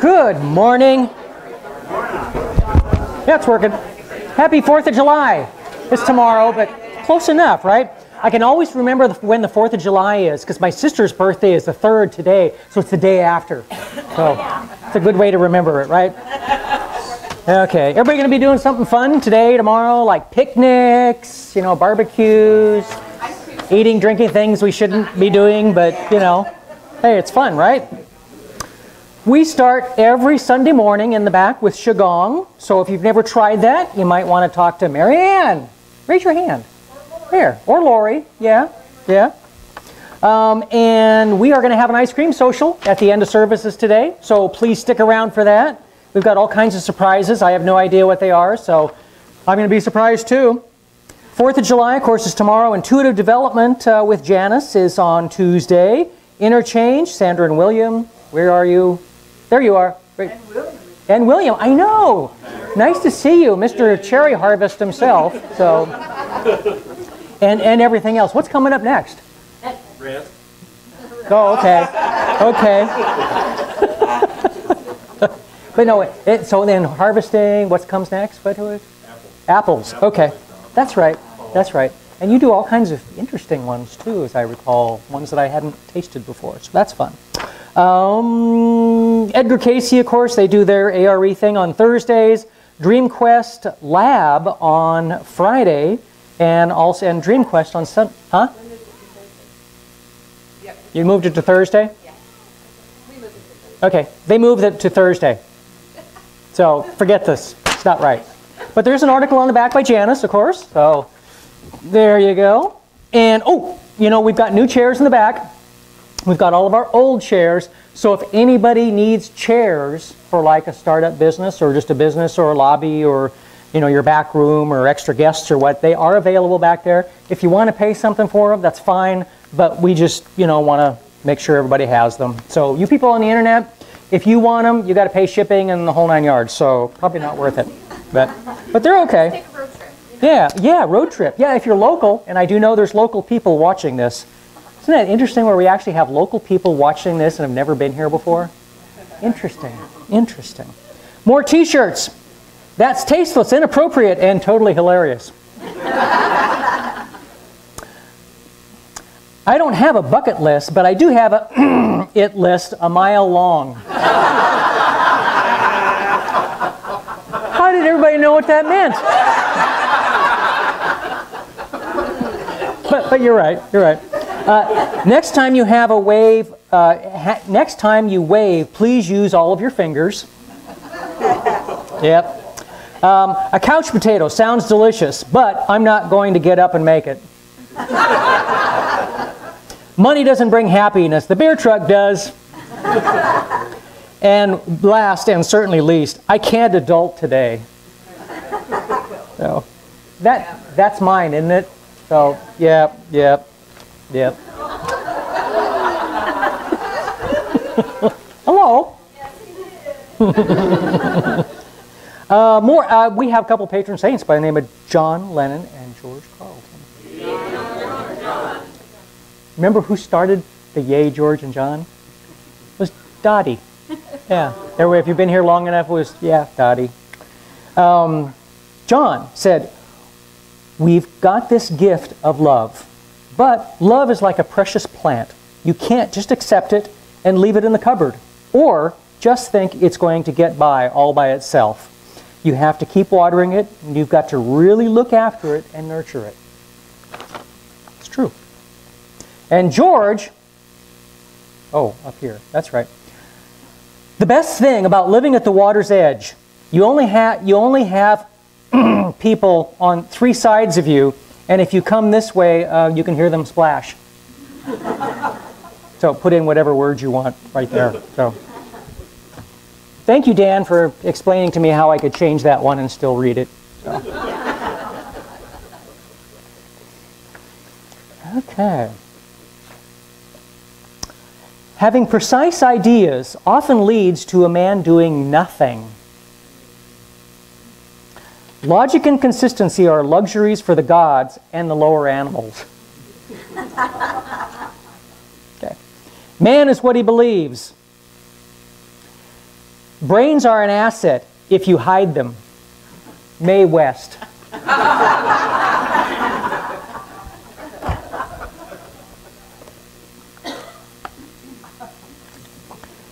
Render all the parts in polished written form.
Good morning. Yeah, it's working. Happy 4th of July. It's tomorrow, but close enough, right? I can always remember when the 4th of July is because my sister's birthday is the 3rd today, so it's the day after. So it's a good way to remember it, right? Okay, everybody going to be doing something fun today, tomorrow, like picnics, you know, barbecues, eating, drinking things we shouldn't be doing, but, you know, hey, it's fun, right? We start every Sunday morning in the back with Qigong. So if you've never tried that, you might want to talk to Marianne. Raise your hand. Here. Or Lori. Yeah. Yeah. And we are going to have an ice cream social at the end of services today. So please stick around for that. We've got all kinds of surprises. I have no idea what they are, so I'm going to be surprised too. 4th of July, of course, is tomorrow. Intuitive Development with Janice is on Tuesday. Interchange, Sandra and William. Where are you? There you are. Right. And William, I know. Nice to see you, Mr. Cherry Harvest himself. So, and everything else. What's coming up next? Rest. Oh, okay. Okay. But no, so then harvesting. What comes next? What was? Apples. Okay, that's right. That's right. And you do all kinds of interesting ones too, as I recall, ones that I hadn't tasted before. So that's fun. Edgar Casey, of course, they do their ARE thing on Thursdays. Dream Quest Lab on Friday, and Dream Quest on Sunday. Huh? Yep. You moved it to Thursday? Yeah. We moved it to Thursday. Okay, they moved it to Thursday. So forget this. It's not right. But there's an article on the back by Janice, of course. So there you go. And oh, you know, we've got new chairs in the back. We've got all of our old chairs, so if anybody needs chairs for like a startup business or just a business or a lobby or, you know, your back room or extra guests or what, they are available back there. If you want to pay something for them, that's fine, but we just, you know, want to make sure everybody has them. So you people on the internet, if you want them, you got to pay shipping and the whole 9 yards, so probably not worth it. But they're okay. Take a road trip. Yeah, road trip. Yeah, if you're local, and I do know there's local people watching this. Isn't that interesting where we actually have local people watching this and have never been here before? Interesting. Interesting. More t-shirts. That's tasteless, inappropriate, and totally hilarious. I don't have a bucket list, but I do have a it list a mile long. How did everybody know what that meant? But you're right. You're right. Next time you have a wave, next time you wave, please use all of your fingers. Yep. A couch potato sounds delicious, but I'm not going to get up and make it. Money doesn't bring happiness. The beer truck does. And last and certainly least, I can't adult today. So that's mine, isn't it? So, yep. Hello. We have a couple patron saints by the name of John Lennon and George Carlton. Remember who started the Yay, George and John? It was Dottie. Yeah. If you've been here long enough, it was, yeah, Dottie. John said, "We've got this gift of love, but love is like a precious plant. You can't just accept it and leave it in the cupboard, or just think it's going to get by all by itself. You have to keep watering it, and you've got to really look after it and nurture it." It's true. And George, oh, up here, that's right. The best thing about living at the water's edge, you only have people on 3 sides of you, and if you come this way, you can hear them splash. So put in whatever words you want right there. So, thank you, Dan, for explaining to me how I could change that one and still read it. So. Okay. Having precise ideas often leads to a man doing nothing. Logic and consistency are luxuries for the gods and the lower animals. Okay. Man is what he believes. Brains are an asset if you hide them. Mae West.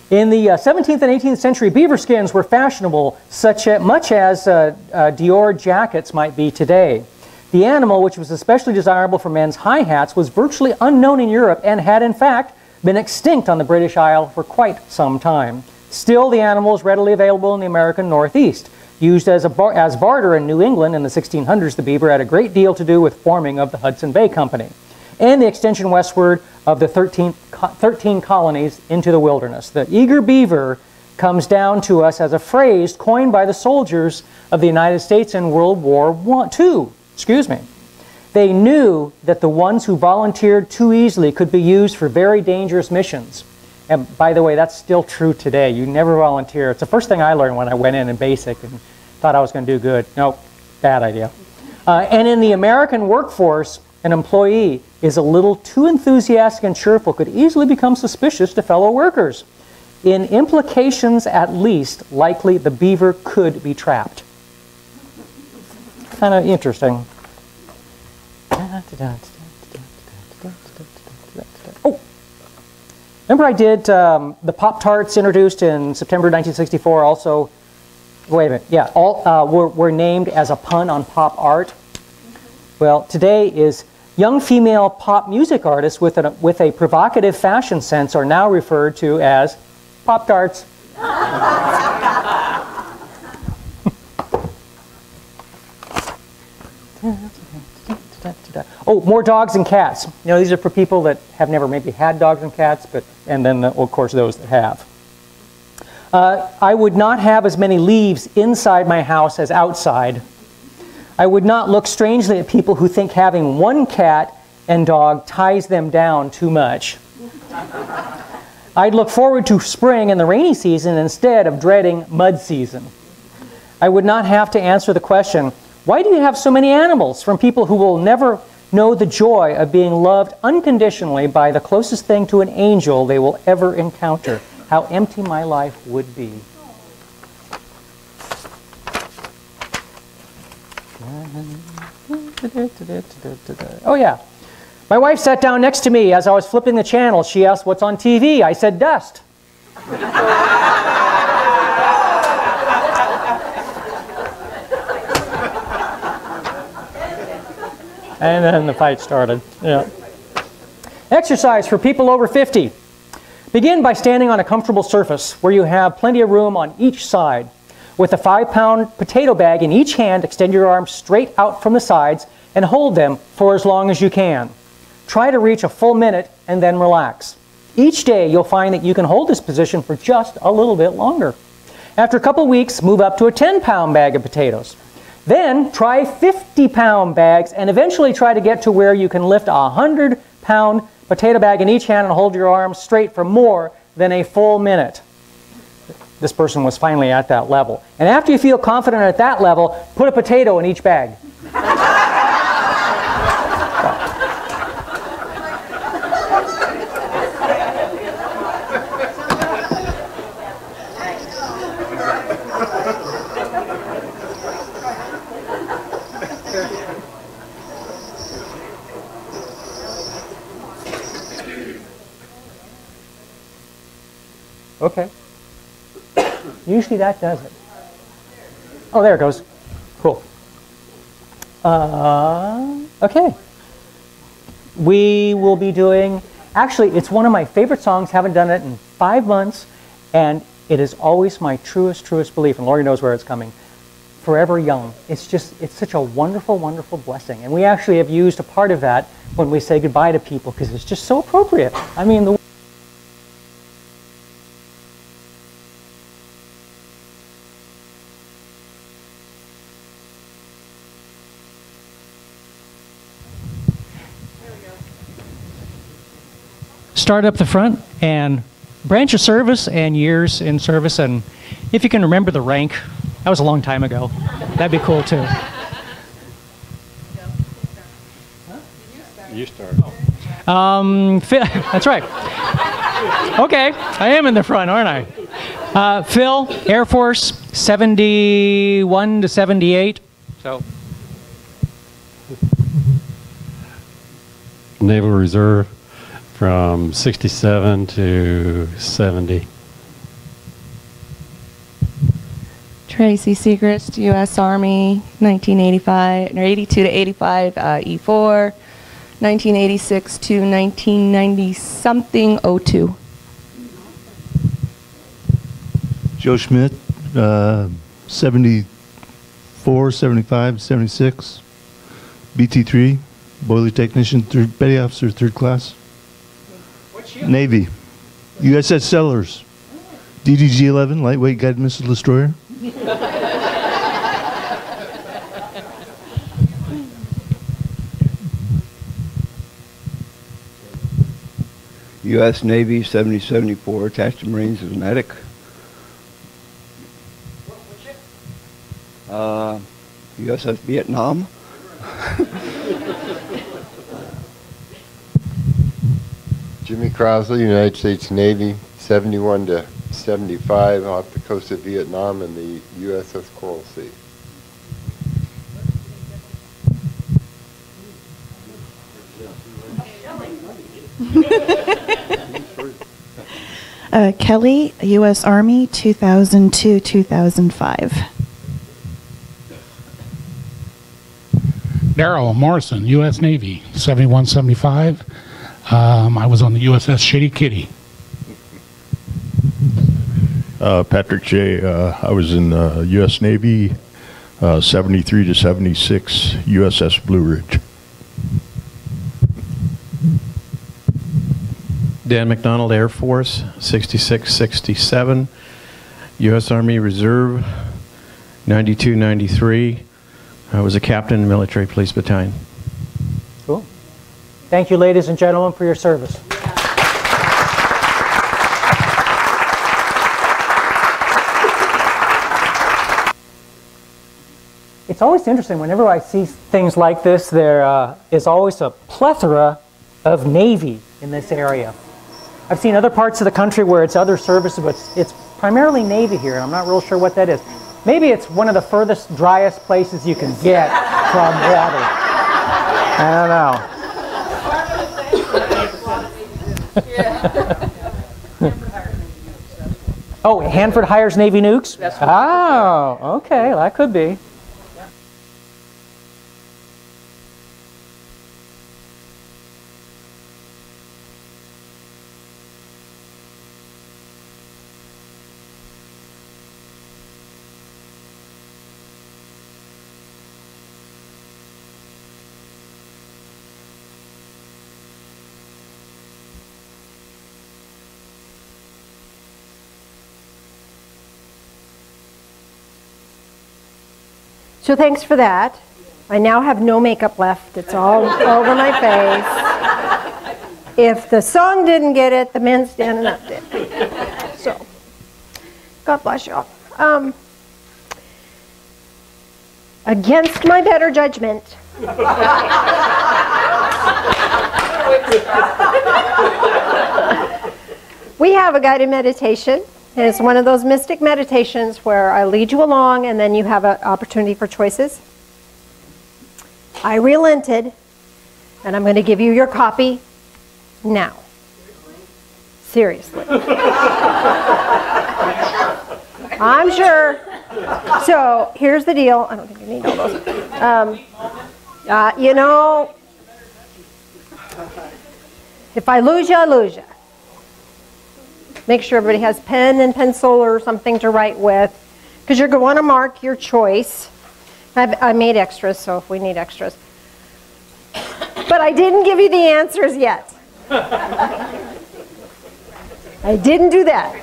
In the 17th and 18th century, beaver skins were fashionable, much as Dior jackets might be today. The animal, which was especially desirable for men's high hats, was virtually unknown in Europe and had, in fact, been extinct on the British Isle for quite some time. Still, the animal is readily available in the American Northeast. Used as barter in New England in the 1600s, the beaver had a great deal to do with forming of the Hudson Bay Company and the extension westward of the 13 colonies into the wilderness. The eager beaver comes down to us as a phrase coined by the soldiers of the United States in World War II. They knew that the ones who volunteered too easily could be used for very dangerous missions. And by the way, that's still true today. You never volunteer. It's the first thing I learned when I went in basic and thought I was going to do good. Nope, bad idea. And in the American workforce, an employee is a little too enthusiastic and cheerful could easily become suspicious to fellow workers. In implications at least, likely the beaver could be trapped. Kind of interesting. Oh, remember I did the Pop-Tarts introduced in September 1964 also, wait a minute, yeah, all were named as a pun on pop art. Well, today is young female pop music artists with a provocative fashion sense are now referred to as Pop-Tarts. Oh, more dogs and cats. You know, these are for people that have never maybe had dogs and cats, and then, of course, those that have. I would not have as many leaves inside my house as outside. I would not look strangely at people who think having one cat and dog ties them down too much. I'd look forward to spring and the rainy season instead of dreading mud season. I would not have to answer the question, why do you have so many animals, from people who will never know the joy of being loved unconditionally by the closest thing to an angel they will ever encounter. How empty my life would be. Oh yeah. My wife sat down next to me as I was flipping the channel. She asked, what's on TV? I said, dust. And then the fight started. Yeah. Exercise for people over 50. Begin by standing on a comfortable surface where you have plenty of room on each side. With a 5-pound potato bag in each hand, extend your arms straight out from the sides and hold them for as long as you can. Try to reach a full minute and then relax. Each day you'll find that you can hold this position for just a little bit longer. After a couple weeks, move up to a 10-pound bag of potatoes. Then try 50-pound bags and eventually try to get to where you can lift a 100-pound potato bag in each hand and hold your arms straight for more than a full minute. This person was finally at that level. And after you feel confident at that level, put a potato in each bag. Okay. Usually that does it. Oh, there it goes. Cool. Okay. We will be doing, actually, it's one of my favorite songs. Haven't done it in 5 months, and it is always my truest belief, and Lori knows where it's coming. Forever Young. It's such a wonderful, wonderful blessing. And we actually have used a part of that when we say goodbye to people, because it's just so appropriate. I mean, the start up the front and branch of service and years in service, and if you can remember the rank, that was a long time ago. That'd be cool too. You start. That's right. Okay, I am in the front, aren't I? Phil, Air Force, 71 to 78. So. Naval Reserve from 67 to 70. Tracy Segrist, U.S. Army, 1985, or 82 to 85, E4, 1986 to 1990 something, 02. Joe Schmidt, 74, 75, 76, BT3, boiler technician, petty officer, 3rd class. Navy, USS Sellers, DDG-11, lightweight guided missile destroyer. U.S. Navy, 7074, attached to Marines as medic. USS Vietnam. Jimmy Crossley, United States Navy, 71 to 75, off the coast of Vietnam in the USS Coral Sea. Kelly, U.S. Army, 2002-2005. Darrell Morrison, U.S. Navy, 7175. I was on the USS Shady Kitty. Patrick J. I was in the U.S. Navy, 73 to 76, USS Blue Ridge. Dan McDonald, Air Force, 66-67, U.S. Army Reserve, 92-93. I was a captain in the Military Police Battalion. Cool. Thank you, ladies and gentlemen, for your service. It's always interesting. Whenever I see things like this, there is always a plethora of Navy in this area. I've seen other parts of the country where it's other services, but it's primarily Navy here, and I'm not real sure what that is. Maybe it's one of the furthest, driest places you can get from water. I don't know. Oh, Hanford hires Navy nukes? Oh, okay, that could be. So thanks for that. I now have no makeup left. It's all over my face. If the song didn't get it, the men standing up did. So, God bless y'all. Against my better judgment, we have a guided meditation. It's one of those mystic meditations where I lead you along and then you have an opportunity for choices. I relented, and I'm going to give you your copy now. Seriously. I'm sure. So here's the deal. I don't think you need all those. You know, if I lose you, I lose you. Make sure everybody has pen and pencil or something to write with, because you're going to want to mark your choice. I made extras, so if we need extras. But I didn't give you the answers yet. I didn't do that.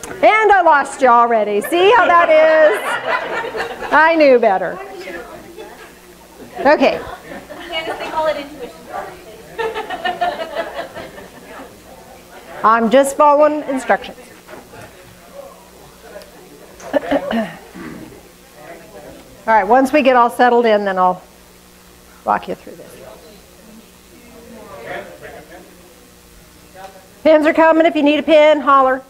And I lost you already. See how that is? I knew better. Okay. Janice, they call it intuition. I'm just following instructions. All right, once we get all settled in, then I'll walk you through this. Pins are coming. If you need a pin, holler.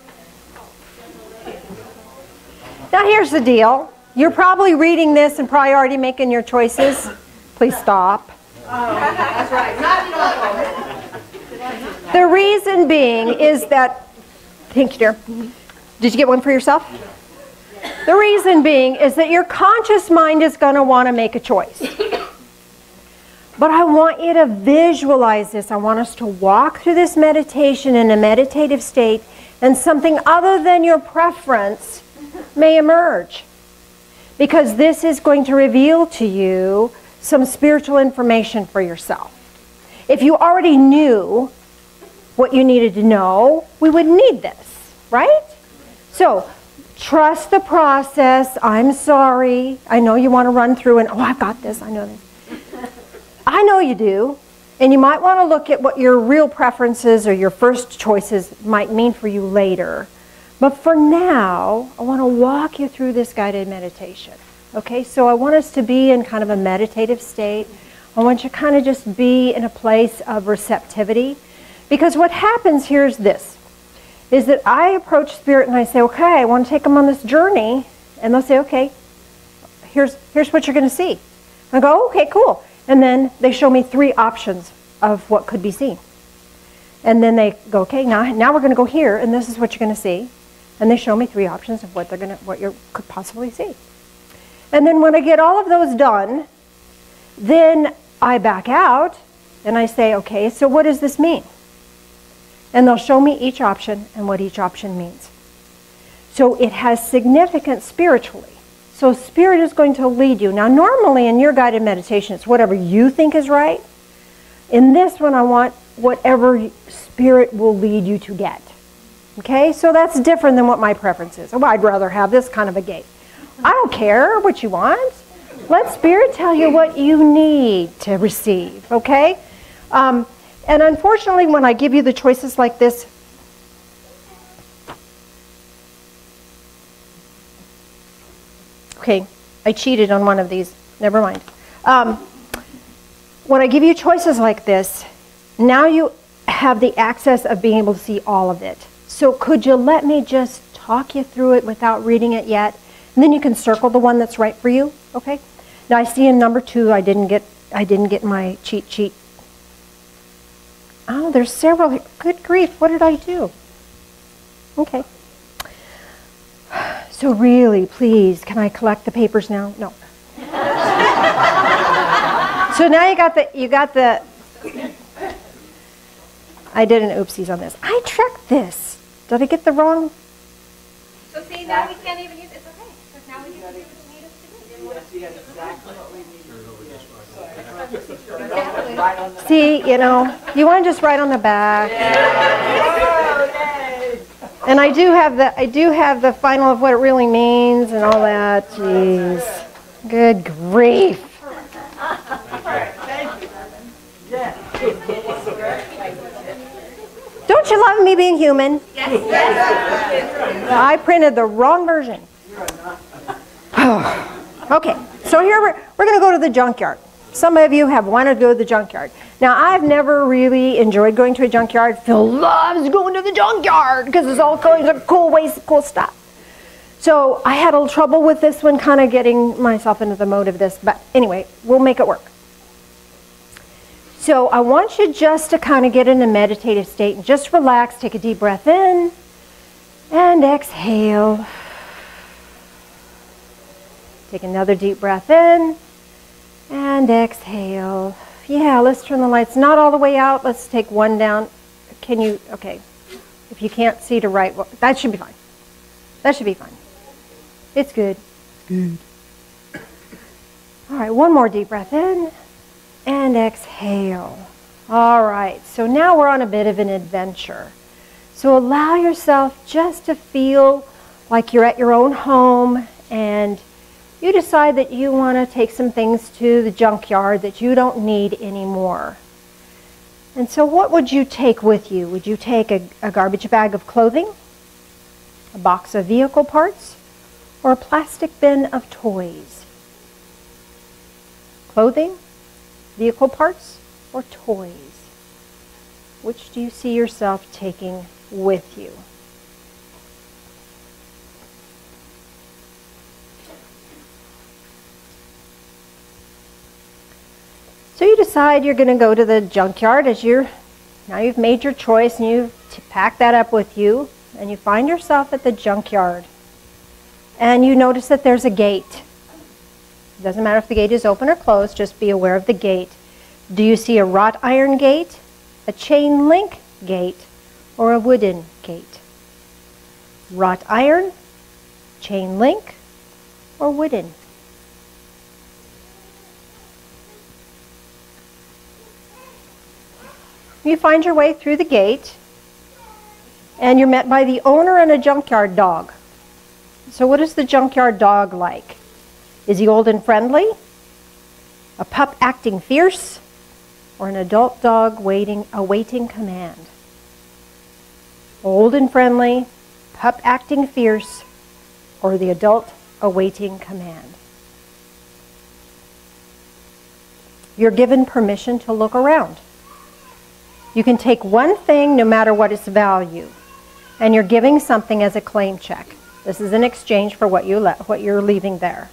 Now here's the deal. You're probably reading this and probably already making your choices. Please stop. That's right. The reason being is that, thank you, dear. Did you get one for yourself? The reason being is that your conscious mind is going to want to make a choice. But I want you to visualize this. I want us to walk through this meditation in a meditative state, and something other than your preference may emerge. Because this is going to reveal to you some spiritual information for yourself. If you already knew what you needed to know, we wouldn't need this, right? So, trust the process. I'm sorry. I know you want to run through and, oh, I've got this. I know this. I know you do. And you might want to look at what your real preferences or your first choices might mean for you later. But for now, I want to walk you through this guided meditation. Okay, so I want us to be in kind of a meditative state. I want you to kind of just be in a place of receptivity. Because what happens here is this, is that I approach Spirit and I say, okay, I want to take them on this journey. And they'll say, okay, here's what you're going to see. I go, okay, cool. And then they show me 3 options of what could be seen. And then they go, okay, now we're going to go here, and this is what you're going to see. And they show me 3 options of what you could possibly see. And then when I get all of those done, then I back out and I say, okay, so what does this mean? And they'll show me each option and what each option means. So it has significance spiritually. So Spirit is going to lead you. Now normally in your guided meditation, it's whatever you think is right. In this one, I want whatever Spirit will lead you to get. Okay, so that's different than what my preference is. Oh, I'd rather have this kind of a gate. I don't care what you want. Let Spirit tell you what you need to receive, okay? And unfortunately, when I give you the choices like this, okay, I cheated on one of these. Never mind. When I give you choices like this, now you have the access of being able to see all of it. So could you let me just talk you through it without reading it yet? And then you can circle the one that's right for you, okay? Now I see in number 2, I didn't get my cheat sheet. Oh, there's several. Good grief, what did I do? Okay. So really, please, can I collect the papers now? No. So now you got the. I did an oopsies on this. I checked this. Did I get the wrong? So see, now we can't even use it. It's okay. Because now we can do what you need us to do. See, you know, you want to just write on the back. And I do have the final of what it really means and all that. Jeez. Good grief. Don't you love me being human? Yes. I printed the wrong version. Okay, so here we're going to go to the junkyard. Some of you have wanted to go to the junkyard. Now, I've never really enjoyed going to a junkyard. Phil loves going to the junkyard because there's all kinds of cool ways, cool stuff. So I had a little trouble with this one, kind of getting myself into the mode of this. But anyway, we'll make it work. So I want you just to kind of get in a meditative state and just relax. Take a deep breath in and exhale. Take another deep breath in and exhale. Yeah, let's turn the lights not all the way out. Let's take one down. Can you, okay. If you can't see to right, well, that should be fine. That should be fine. It's good. Good. All right, one more deep breath in. And exhale. All right, so now we're on a bit of an adventure. So allow yourself just to feel like you're at your own home and you decide that you want to take some things to the junkyard that you don't need anymore. And so what would you take with you? Would you take a garbage bag of clothing, a box of vehicle parts, or a plastic bin of toys? Clothing, vehicle parts, or toys? Which do you see yourself taking with you? So you decide you're going to go to the junkyard now you've made your choice and you've packed that up with you, and you find yourself at the junkyard. And you notice that there's a gate. It doesn't matter if the gate is open or closed, just be aware of the gate. Do you see a wrought iron gate, a chain link gate, or a wooden gate? Wrought iron, chain link, or wooden? You find your way through the gate, and you're met by the owner and a junkyard dog. So what is the junkyard dog like? Is he old and friendly? A pup acting fierce? Or an adult dog awaiting command? Old and friendly, pup acting fierce, or the adult awaiting command? You're given permission to look around. You can take one thing no matter what its value, and you're giving something as a claim check. This is in exchange for what you're leaving there.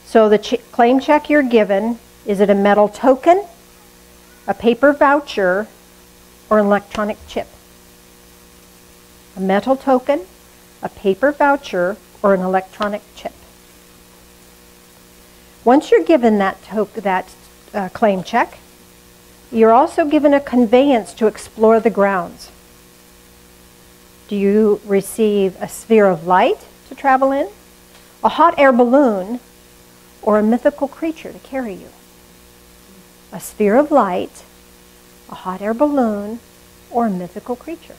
So the claim check you're given, is it a metal token, a paper voucher, or an electronic chip? A metal token, a paper voucher, or an electronic chip? Once you're given that claim check, you're also given a conveyance to explore the grounds. Do you receive a sphere of light to travel in, a hot air balloon, or a mythical creature to carry you? A sphere of light, a hot air balloon, or a mythical creature?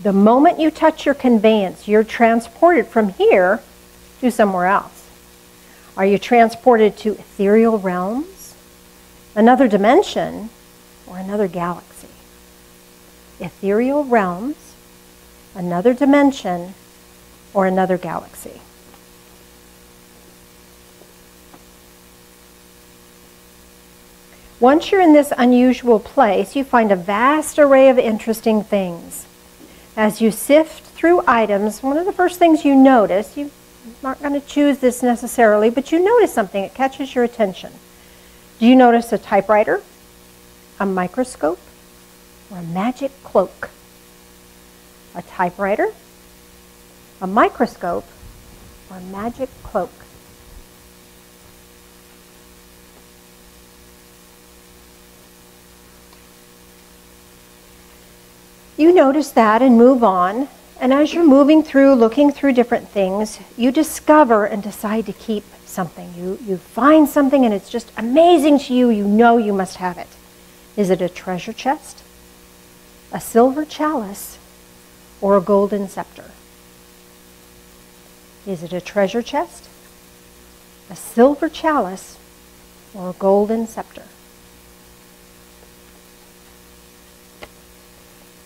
The moment you touch your conveyance, you're transported from here to somewhere else. Are you transported to ethereal realms, another dimension, or another galaxy? Ethereal realms, another dimension, or another galaxy? Once you're in this unusual place, you find a vast array of interesting things. As you sift through items, one of the first things you notice, you're not going to choose this necessarily, but you notice something that catches your attention. Do you notice a typewriter, a microscope, or a magic cloak? A typewriter, a microscope, or a magic cloak? You notice that and move on, and as you're moving through, looking through different things, you discover and decide to keep something. You find something and it's just amazing to you, you know you must have it. Is it a treasure chest, a silver chalice, or a golden scepter? Is it a treasure chest, a silver chalice, or a golden scepter?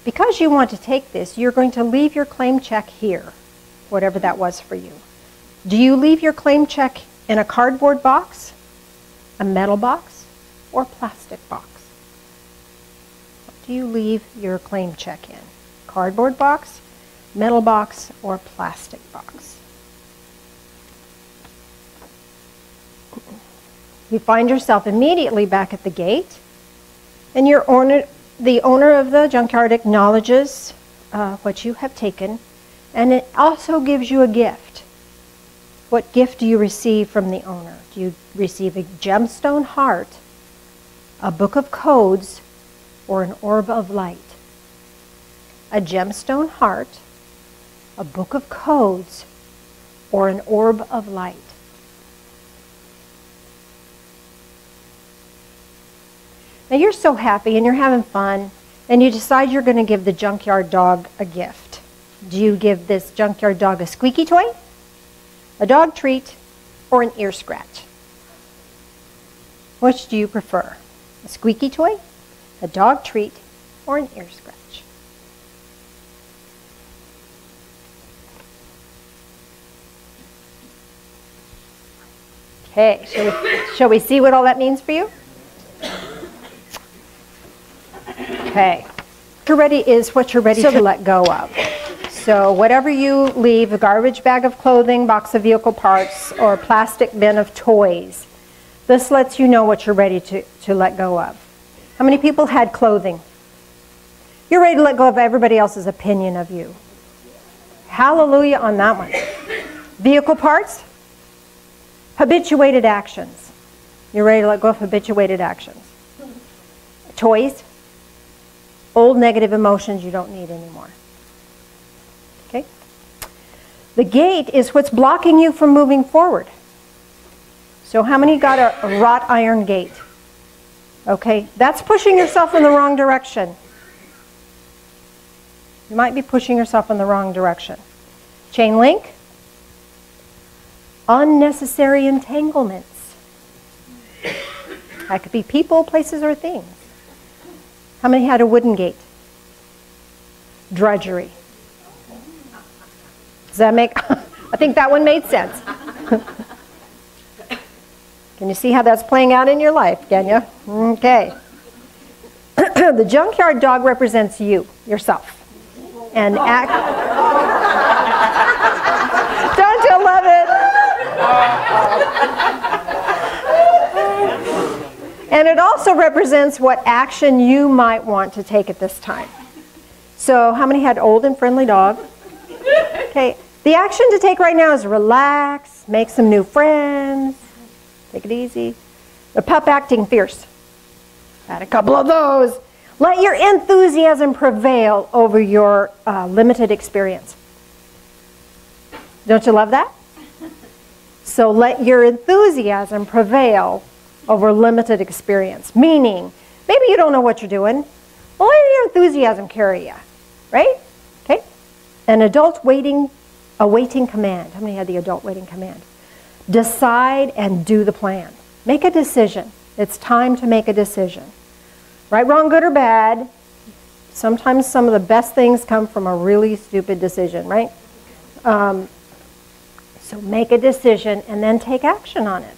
Because you want to take this, you're going to leave your claim check here, whatever that was for you. Do you leave your claim check in a cardboard box, a metal box, or a plastic box? What do you leave your claim check in? Cardboard box, metal box, or plastic box? You find yourself immediately back at the gate, and the owner of the junkyard acknowledges what you have taken, and it also gives you a gift. What gift do you receive from the owner? Do you receive a gemstone heart, a book of codes, or an orb of light? A gemstone heart, a book of codes, or an orb of light? Now you're so happy and you're having fun, and you decide you're going to give the junkyard dog a gift. Do you give this junkyard dog a squeaky toy, a dog treat, or an ear scratch? Which do you prefer? A squeaky toy, a dog treat, or an ear scratch? Okay, shall we see what all that means for you? Okay. What you're ready is what you're ready to let go of. So whatever you leave, a garbage bag of clothing, box of vehicle parts, or plastic bin of toys, this lets you know what you're ready to let go of. How many people had clothing? You're ready to let go of everybody else's opinion of you. Hallelujah on that one. Vehicle parts? Habituated actions. You're ready to let go of habituated actions. Toys? Old negative emotions you don't need anymore. Okay? The gate is what's blocking you from moving forward. So how many got a wrought iron gate? Okay, that's pushing yourself in the wrong direction. You might be pushing yourself in the wrong direction. Chain link. Unnecessary entanglements. That could be people, places, or things. How many had a wooden gate? Drudgery. Does that make, I think that one made sense. Can you see how that's playing out in your life, can you? Okay. The junkyard dog represents you, yourself. And act. Don't you love it? And it also represents what action you might want to take at this time. So how many had old and friendly dog? Okay. The action to take right now is relax, make some new friends, take it easy. The pup acting fierce. Had a couple of those. Let your enthusiasm prevail over your limited experience. Don't you love that? So let your enthusiasm prevail over limited experience. Meaning, maybe you don't know what you're doing. Well, let your enthusiasm carry you. Right? Okay? An adult awaiting command. How many had the adult waiting command? Decide and do the plan. Make a decision. It's time to make a decision. Right, wrong, good, or bad. Sometimes some of the best things come from a really stupid decision, right? So make a decision and then take action on it.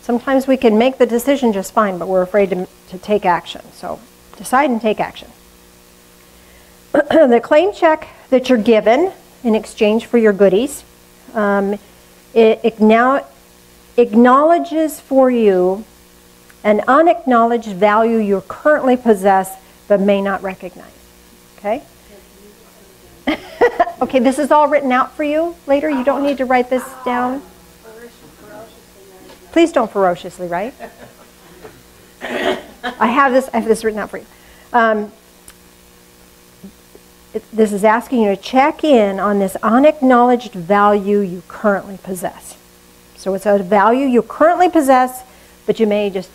Sometimes we can make the decision just fine, but we're afraid to take action. So decide and take action. The claim check that you're given in exchange for your goodies, it now acknowledges for you an unacknowledged value you currently possess but may not recognize. Okay? Okay, this is all written out for you later. You don't need to write this down. Please don't ferociously write. I have this written out for you. This is asking you to check in on this unacknowledged value you currently possess. So it's a value you currently possess, but you may just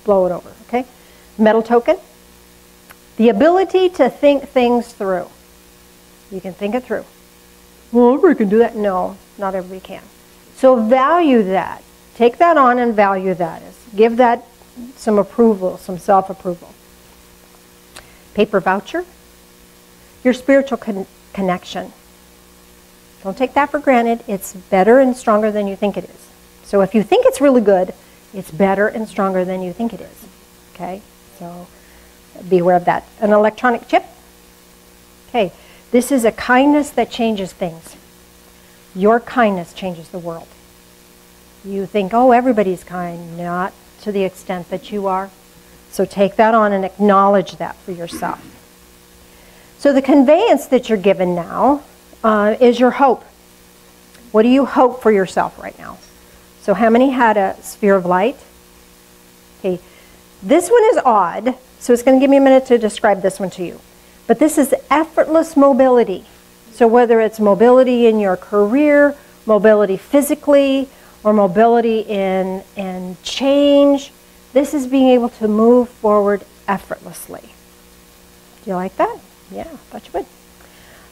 blow it over, okay? Metal token. The ability to think things through. You can think it through. Well, everybody can do that. No, not everybody can. So value that. Take that on and value that. Give that some approval, some self-approval. Paper voucher. Your spiritual connection. Don't take that for granted. It's better and stronger than you think it is. So if you think it's really good, it's better and stronger than you think it is. Okay? So be aware of that. An electronic chip. Okay. This is a kindness that changes things. Your kindness changes the world. You think, oh, everybody's kind. Not to the extent that you are. So take that on and acknowledge that for yourself. So the conveyance that you're given now is your hope. What do you hope for yourself right now? So how many had a sphere of light? Okay, this one is odd, so it's going to give me a minute to describe this one to you. But this is effortless mobility. So whether it's mobility in your career, mobility physically, or mobility in change, this is being able to move forward effortlessly. Do you like that? Yeah, I thought you would.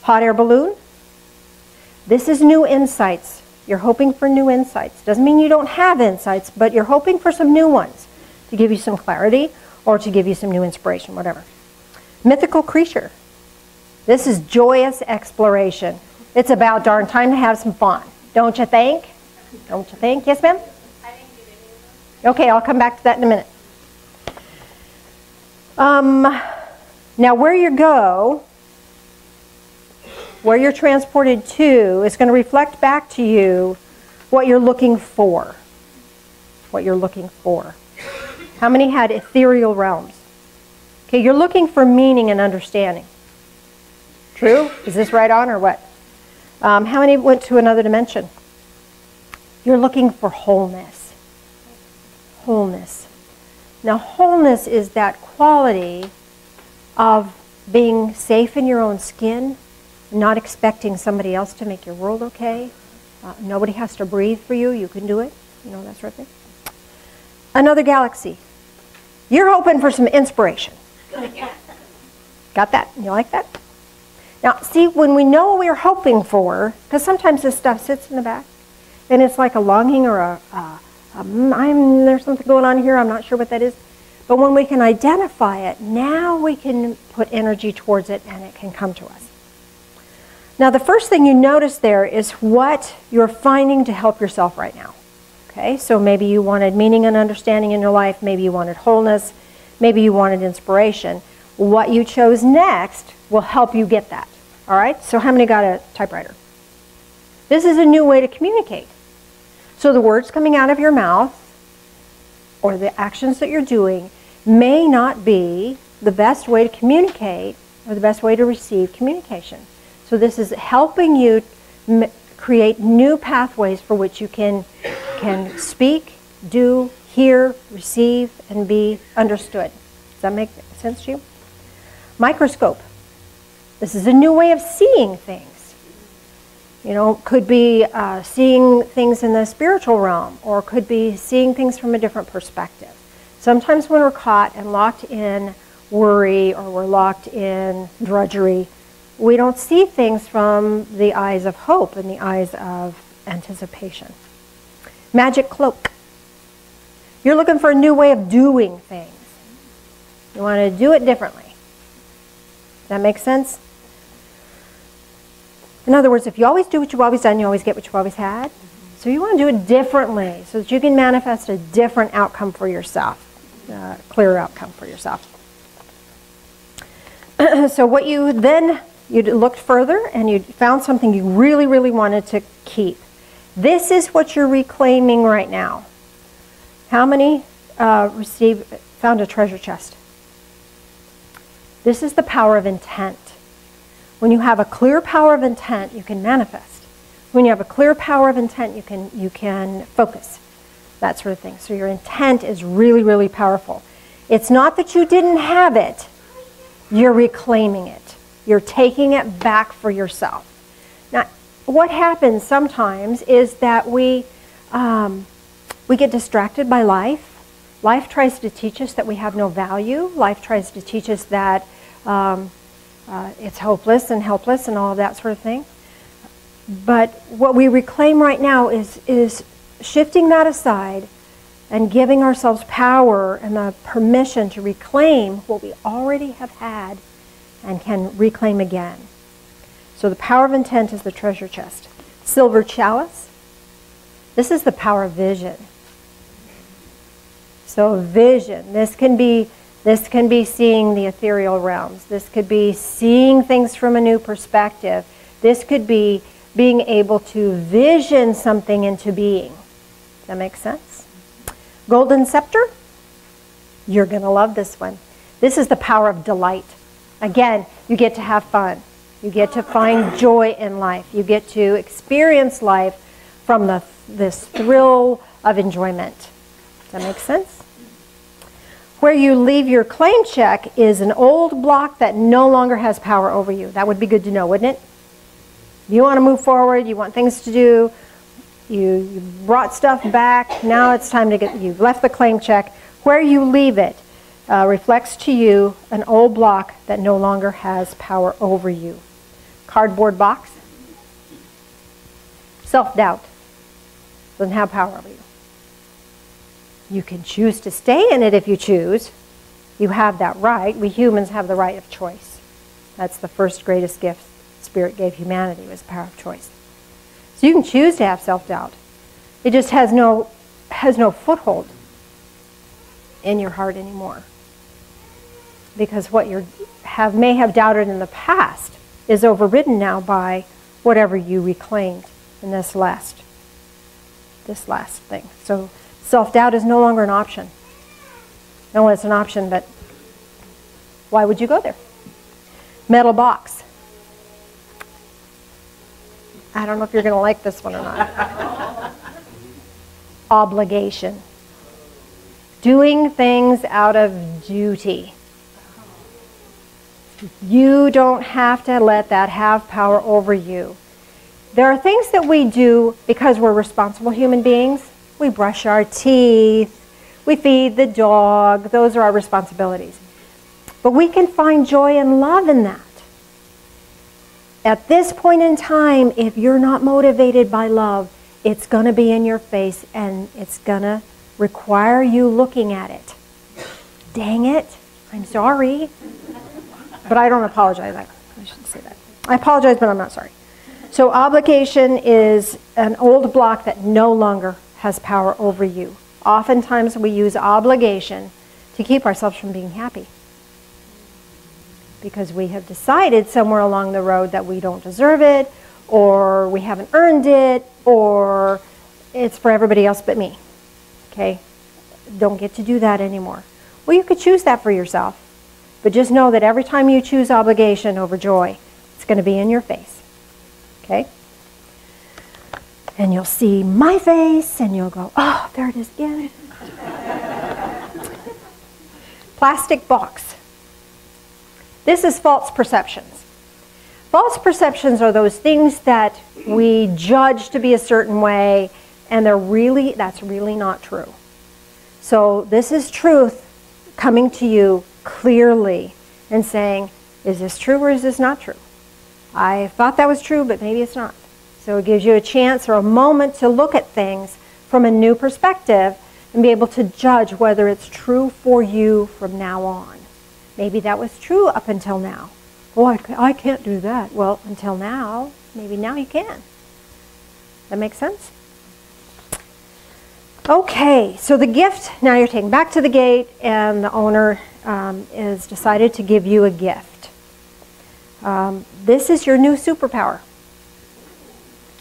Hot air balloon. This is new insights. You're hoping for new insights. Doesn't mean you don't have insights, but you're hoping for some new ones to give you some clarity or to give you some new inspiration, whatever. Mythical creature. This is joyous exploration. It's about darn time to have some fun. Don't you think? Don't you think? Yes, ma'am? I didn't get Okay, I'll come back to that in a minute. Now where you go, where you're transported to, is going to reflect back to you what you're looking for. What you're looking for. How many had ethereal realms? Okay, you're looking for meaning and understanding. True? Is this right on or what? How many went to another dimension? You're looking for wholeness. Wholeness. Now, wholeness is that quality of being safe in your own skin, not expecting somebody else to make your world okay. Nobody has to breathe for you. You can do it. You know, that sort of thing. Another galaxy. You're hoping for some inspiration. Got that? You like that? Now, see, when we know what we're hoping for, because sometimes this stuff sits in the back, and it's like a longing or there's something going on here, I'm not sure what that is. But when we can identify it, now we can put energy towards it and it can come to us. Now, the first thing you notice there is what you're finding to help yourself right now. Okay, so maybe you wanted meaning and understanding in your life, maybe you wanted wholeness, maybe you wanted inspiration. What you chose next will help you get that. All right, so how many got a typewriter? This is a new way to communicate. So the words coming out of your mouth or the actions that you're doing may not be the best way to communicate or the best way to receive communication. So this is helping you create new pathways for which you can speak, do, hear, receive, and be understood. Does that make sense to you? Microscope. This is a new way of seeing things. You know, could be seeing things in the spiritual realm, or could be seeing things from a different perspective. Sometimes when we're caught and locked in worry, or we're locked in drudgery, we don't see things from the eyes of hope and the eyes of anticipation. Magic cloak. You're looking for a new way of doing things. You want to do it differently. Does that make sense? In other words, if you always do what you've always done, you always get what you've always had. So you want to do it differently so that you can manifest a different outcome for yourself, a clearer outcome for yourself. So what you looked further and you found something you really, really wanted to keep. This is what you're reclaiming right now. How many found a treasure chest? This is the power of intent. When you have a clear power of intent, you can manifest. When you have a clear power of intent, you can focus, that sort of thing. So your intent is really, really powerful. It's not that you didn't have it, you're reclaiming it. You're taking it back for yourself. Now, what happens sometimes is that we get distracted by life. Life tries to teach us that we have no value. Life tries to teach us that it's hopeless and helpless and all of that sort of thing. But what we reclaim right now is shifting that aside and giving ourselves power and the permission to reclaim what we already have had and can reclaim again. So the power of intent is the treasure chest. Silver chalice. This is the power of vision. So vision. This can be seeing the ethereal realms. This could be seeing things from a new perspective. This could be being able to vision something into being. Does that make sense? Golden scepter. You're going to love this one. This is the power of delight. Again, you get to have fun. You get to find joy in life. You get to experience life from this thrill of enjoyment. Does that make sense? Where you leave your claim check is an old block that no longer has power over you. That would be good to know, wouldn't it? You want to move forward, you want things to do, you brought stuff back, now it's time to you've left the claim check. Where you leave it reflects to you an old block that no longer has power over you. Cardboard box. Self-doubt. Doesn't have power over you. You can choose to stay in it if you choose. You have that right. We humans have the right of choice. That's the first greatest gift Spirit gave humanity, was the power of choice. So you can choose to have self-doubt. It just has no foothold in your heart anymore. Because what you may have doubted in the past is overridden now by whatever you reclaimed in this last thing. So self-doubt is no longer an option. No, it's an option, but why would you go there? Metal box. I don't know if you're going to like this one or not. Obligation. Doing things out of duty. You don't have to let that have power over you. There are things that we do because we're responsible human beings. We brush our teeth. We feed the dog. Those are our responsibilities. But we can find joy and love in that. At this point in time, if you're not motivated by love, it's going to be in your face and it's going to require you looking at it. Dang it. I'm sorry. But I don't apologize. I shouldn't say that. I apologize, but I'm not sorry. So obligation is an old block that no longer has power over you. Oftentimes we use obligation to keep ourselves from being happy. Because we have decided somewhere along the road that we don't deserve it, or we haven't earned it, or it's for everybody else but me. Okay? Don't get to do that anymore. Well, you could choose that for yourself. But just know that every time you choose obligation over joy, it's going to be in your face. Okay? And you'll see my face, and you'll go, oh, there it is again. Plastic box. This is false perceptions. False perceptions are those things that we judge to be a certain way, and that's really not true. So this is truth coming to you clearly and saying, is this true or is this not true? I thought that was true, but maybe it's not. So it gives you a chance or a moment to look at things from a new perspective and be able to judge whether it's true for you from now on. Maybe that was true up until now. Oh, I can't do that. Well, until now, maybe now you can. That makes sense? Okay, so the gift, now you're taken back to the gate and the owner is decided to give you a gift. This is your new superpower.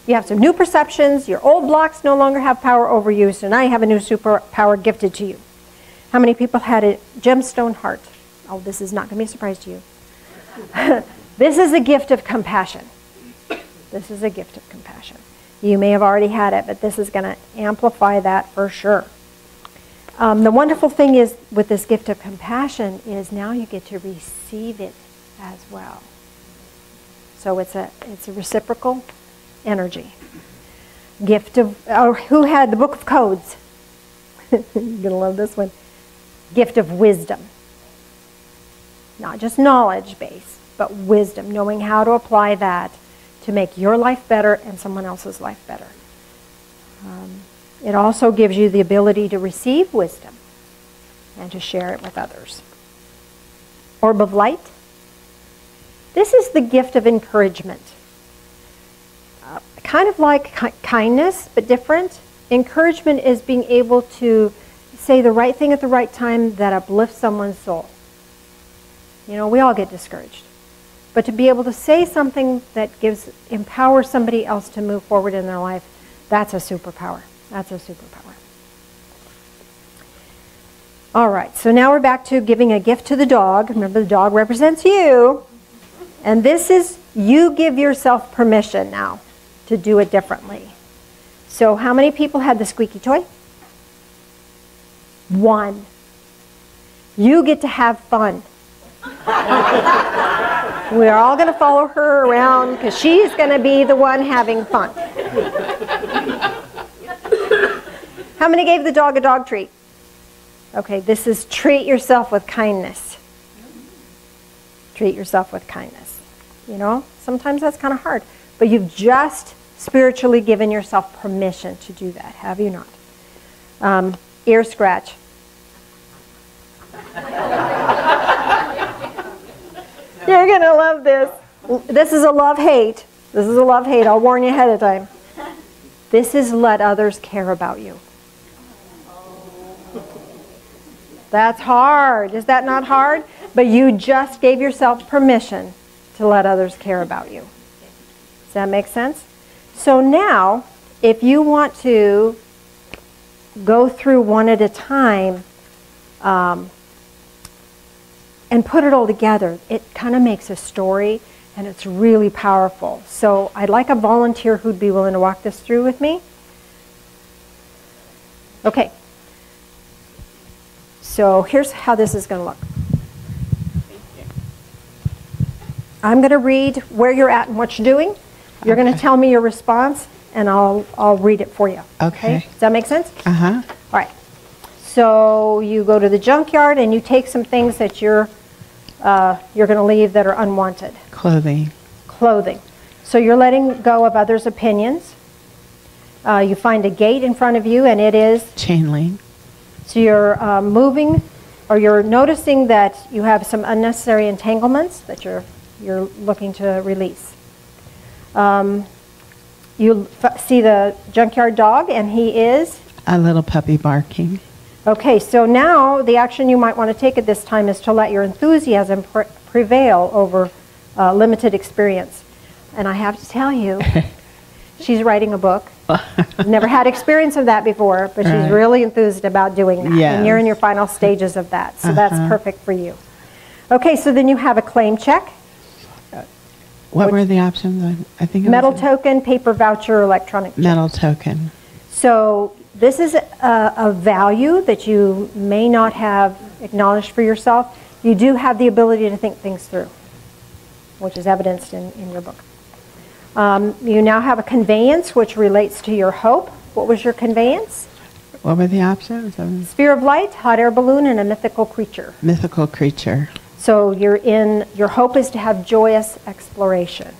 You have some new perceptions, your old blocks no longer have power over you, so now you have a new superpower gifted to you. How many people had a gemstone heart? Oh, this is not going to be a surprise to you. This is a gift of compassion. This is a gift of compassion. You may have already had it, but this is going to amplify that for sure. The wonderful thing is with this gift of compassion is now you get to receive it as well. So it's a reciprocal energy. Gift of, who had the book of codes? You're going to love this one. Gift of wisdom. Not just knowledge base, but wisdom, knowing how to apply that to make your life better and someone else's life better. It also gives you the ability to receive wisdom and to share it with others. Orb of light. This is the gift of encouragement. Kind of like kindness, but different. Encouragement is being able to say the right thing at the right time that uplifts someone's soul. You know, we all get discouraged. But to be able to say something that empowers somebody else to move forward in their life, that's a superpower. That's a superpower. All right, so now we're back to giving a gift to the dog. Remember, the dog represents you. And this is, you give yourself permission now to do it differently. So how many people had the squeaky toy? One. You get to have fun. We're all going to follow her around because she's going to be the one having fun. How many gave the dog a dog treat? Okay, this is treat yourself with kindness. Treat yourself with kindness. You know, sometimes that's kind of hard. But you've just spiritually given yourself permission to do that, have you not? Ear scratch. You're going to love this. This is a love-hate. This is a love-hate. I'll warn you ahead of time. This is let others care about you. That's hard. Is that not hard? But you just gave yourself permission to let others care about you. Does that make sense? So now, if you want to go through one at a time and put it all together, it kind of makes a story, and it's really powerful. So I'd like a volunteer who'd be willing to walk this through with me. Okay. So here's how this is going to look. I'm going to read where you're at and what you're doing. You're going to tell me your response, and I'll read it for you. Okay. Does that make sense? Uh-huh. All right. So you go to the junkyard and you take some things that you're going to leave that are unwanted. Clothing. Clothing. So you're letting go of others' opinions. You find a gate in front of you, and it is chain link. So you're moving, or you're noticing that you have some unnecessary entanglements that you're looking to release. You see the junkyard dog, and he is? A little puppy barking. Okay, so now the action you might want to take at this time is to let your enthusiasm prevail over limited experience. And I have to tell you, she's writing a book. Never had experience of that before, but she's really enthused about doing that. Yes. And you're in your final stages of that, so that's perfect for you. Okay, so then you have a claim check. What were the options? I think it Metal was token, paper voucher, electronic check. metal token. So this is a value that you may not have acknowledged for yourself. You do have the ability to think things through, which is evidenced in your book. You now have a conveyance, which relates to your hope. What was your conveyance? What were the options? Sphere of light, hot air balloon, and a mythical creature. Mythical creature. So your hope is to have joyous exploration.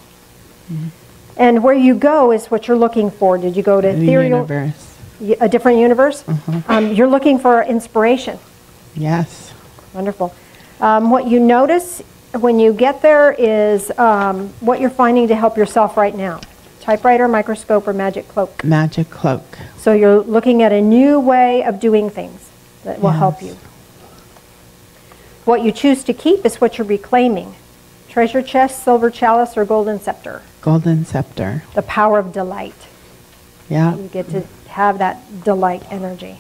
Mm-hmm. And where you go is what you're looking for. Did you go to ethereal? Universe. A different universe? Mm-hmm. You're looking for inspiration. Yes. Wonderful. What you notice when you get there is what you're finding to help yourself right now. Typewriter, microscope, or magic cloak. Magic cloak. So you're looking at a new way of doing things that will help you. What you choose to keep is what you're reclaiming. Treasure chest, silver chalice, or golden scepter. Golden scepter. The power of delight. Yeah. You get to have that delight energy.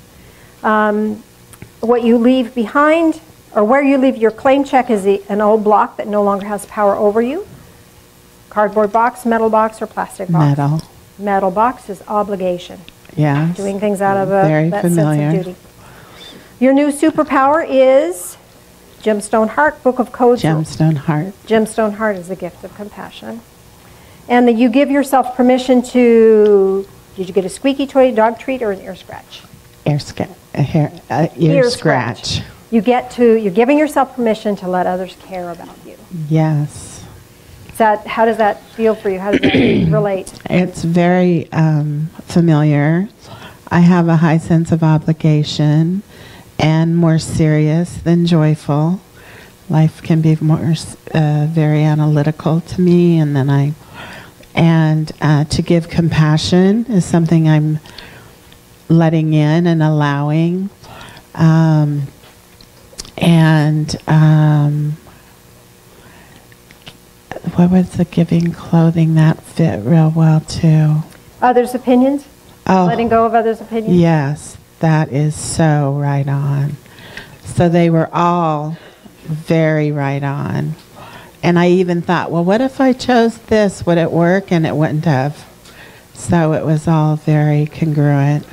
What you leave behind, or where you leave your claim check, is an old block that no longer has power over you. Cardboard box, metal box, or plastic box. Metal. Metal box is obligation. Yeah. Doing things out of Very that familiar. sense of duty. Your new superpower is Gemstone Heart, Book of Codes. Gemstone Heart. Gemstone Heart is a gift of compassion. And that you give yourself permission to, did you get a squeaky toy, dog treat, or an ear scratch? Ear scratch. You're giving yourself permission to let others care about you. Yes. How does that feel for you? How does that relate? It's very familiar. I have a high sense of obligation and more serious than joyful. Life can be more very analytical to me, and then to give compassion is something I'm letting in and allowing. What was the giving clothing that fit real well too? Others' opinions? Oh, letting go of others' opinions? Yes, that is so right on. So they were all very right on. And I even thought, well, what if I chose this? Would it work? And it wouldn't have. So it was all very congruent.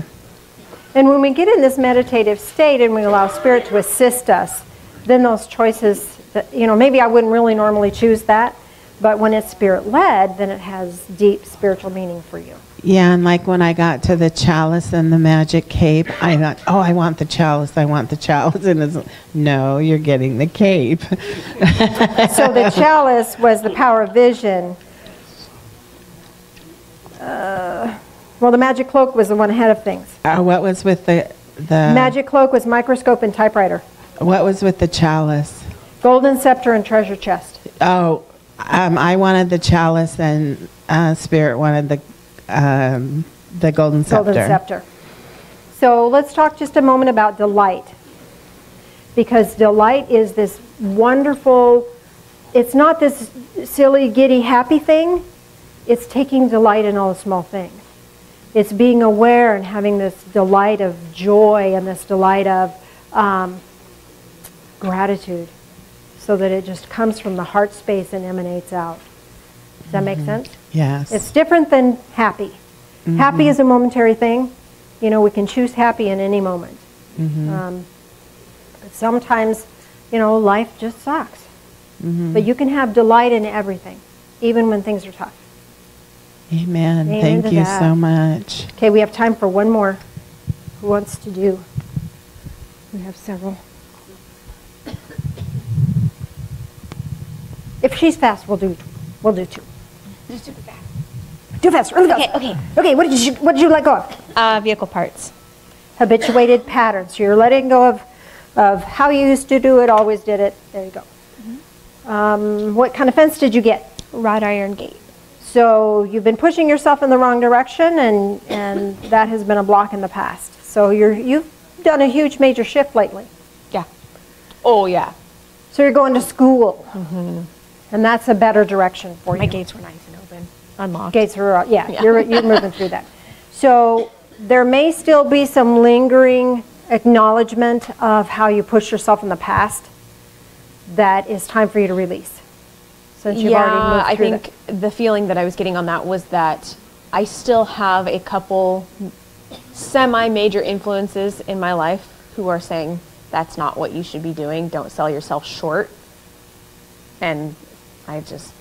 And when we get in this meditative state and we allow Spirit to assist us, then those choices, maybe I wouldn't really normally choose that, but when it's Spirit-led, then it has deep spiritual meaning for you. Yeah, and like when I got to the chalice and the magic cape, I thought, oh, I want the chalice, I want the chalice. And it's, no, you're getting the cape. So the chalice was the power of vision. Well, the magic cloak was the one ahead of things. What was with the... Magic cloak was microscope and typewriter. What was with the chalice? Golden scepter and treasure chest. Oh, I wanted the chalice, and Spirit wanted the golden scepter. Golden scepter. So let's talk just a moment about delight. because delight is this wonderful, it's not this silly, giddy, happy thing. It's taking delight in all the small things. It's being aware and having this delight of joy and this delight of gratitude, so that it just comes from the heart space and emanates out. Does that make sense? Yes. It's different than happy. Happy is a momentary thing. You know, we can choose happy in any moment. But sometimes, you know, life just sucks. But you can have delight in everything, even when things are tough. Amen. Amen Thank to you that. so much. Okay, we have time for one more. Who wants to do? We have several. If she's fast, we'll do two. Super fast. Too fast, really fast. Okay. Okay, what did you let go of? Vehicle parts. Habituated patterns. So you're letting go of how you used to do it, always did it. There you go. What kind of fence did you get? Wrought iron gate. So you've been pushing yourself in the wrong direction, and that has been a block in the past. So you've done a huge major shift lately. Yeah. Oh, yeah. So you're going to school. And that's a better direction for you. My gates were nice and open. Unlocked. Gates were, yeah. You're moving through that. So there may still be some lingering acknowledgement of how you pushed yourself in the past that is time for you to release. Since you've already moved through I think the feeling that I was getting on that was that I still have a couple semi-major influences in my life who are saying that's not what you should be doing. Don't sell yourself short. And I just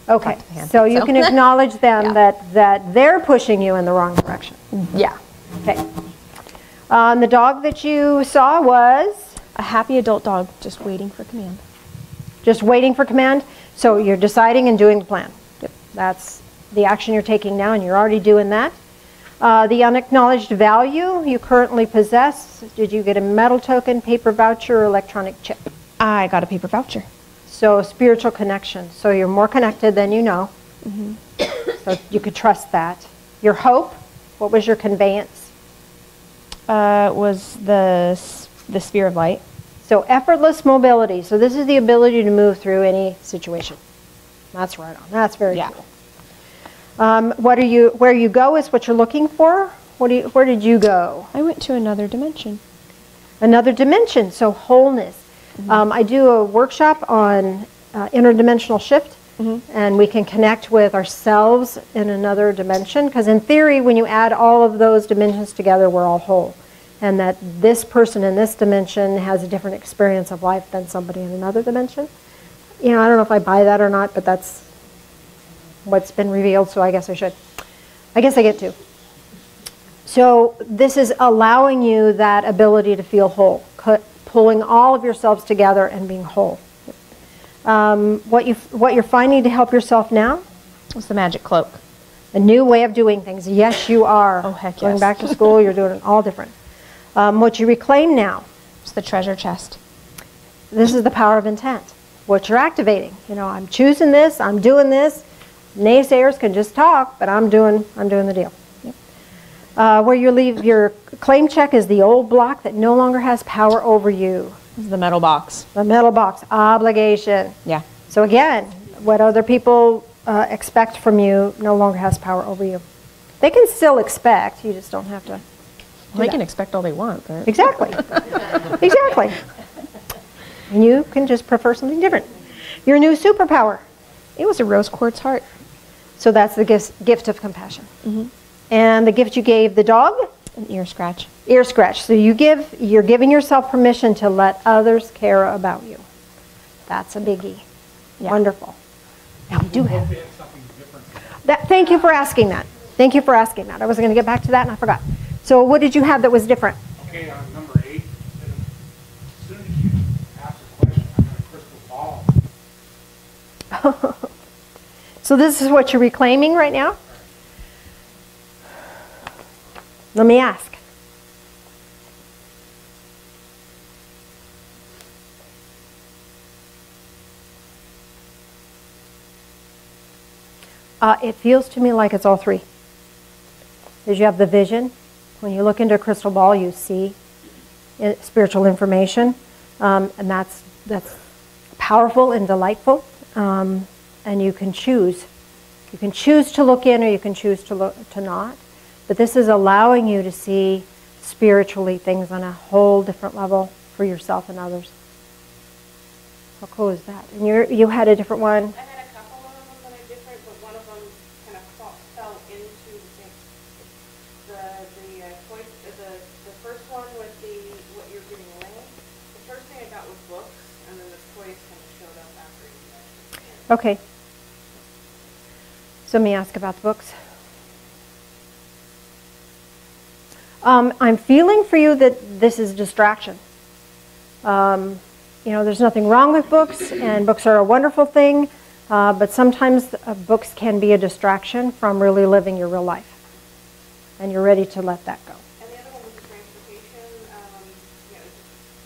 okay. So you can acknowledge them that they're pushing you in the wrong direction. Yeah. Okay. The dog that you saw was a happy adult dog, just waiting for command. Just waiting for command. So you're deciding and doing the plan. Yep. That's the action you're taking now, and you're already doing that. The unacknowledged value you currently possess. Did you get a metal token, paper voucher, or electronic chip? I got a paper voucher. So spiritual connection. So you're more connected than you know. So you could trust that. Your hope. What was your conveyance? Was the sphere of light. So effortless mobility. So this is the ability to move through any situation. That's right on. That's very cool. Where you go is what you're looking for. Where did you go? I went to another dimension. Another dimension. So wholeness. I do a workshop on interdimensional shift, and we can connect with ourselves in another dimension. Because in theory, when you add all of those dimensions together, we're all whole. And that this person in this dimension has a different experience of life than somebody in another dimension. You know, I don't know if I buy that or not, but that's what's been revealed, so I guess I should. I guess I get to. So this is allowing you that ability to feel whole, pulling all of yourselves together and being whole. What you're finding to help yourself now? What's the magic cloak? A new way of doing things. Yes, you are. Oh, heck yes. Going back to school, you're doing it all different. What you reclaim now? It's the treasure chest. This is the power of intent. What you're activating. You know, I'm choosing this, I'm doing this. Naysayers can just talk, but I'm doing the deal. Yep. Where you leave your claim check is the old block that no longer has power over you. This is the metal box. The metal box. Obligation. Yeah. So again, what other people expect from you no longer has power over you. They can still expect, you just don't have to. They can expect all they want. But exactly. Exactly. And you can just prefer something different. Your new superpower. It was a rose quartz heart. So that's the gift of compassion. And the gift you gave the dog? An ear scratch. Ear scratch. So you're giving yourself permission to let others care about you. That's a biggie. Yeah. Wonderful. Now we do have that. Thank you for asking that. Thank you for asking that. I was going to get back to that and I forgot. So what did you have that was different? Okay, on number 8, as soon as you ask a question, I'm going to crystal ball. So this is what you're reclaiming right now? Let me ask. It feels to me like it's all three. Because you have the vision. When you look into a crystal ball, you see spiritual information. And that's powerful and delightful. And you can choose. You can choose to look in, or you can choose to not. But this is allowing you to see spiritually things on a whole different level for yourself and others. How cool is that? And you had a different one. I had a couple of them that are different, but one of them kind of fell into the same. The choice. The first one with what you're giving away. The first thing I got was books, and then the toys kind of showed up after you. Okay. So let me ask about the books. I'm feeling for you that this is a distraction. You know, there's nothing wrong with books, and books are a wonderful thing, but sometimes books can be a distraction from really living your real life. And you're ready to let that go. And the other one was the transportation.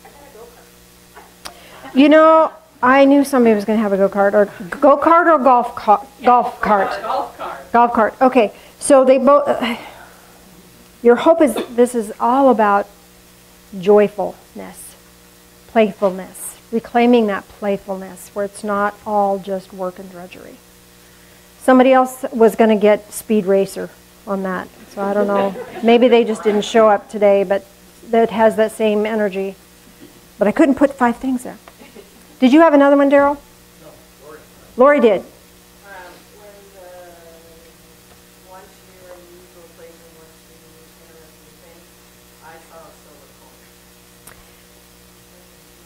I got a go-kart. You know, I knew somebody was going to have a go-kart or golf cart. Golf cart. Golf cart. Okay, so they both. Your hope is this is all about joyfulness, playfulness, reclaiming that playfulness where it's not all just work and drudgery. Somebody else was going to get Speed Racer on that, so I don't know. Maybe they just didn't show up today, but that has that same energy. But I couldn't put 5 things there. Did you have another one, Daryl? No, Lori did.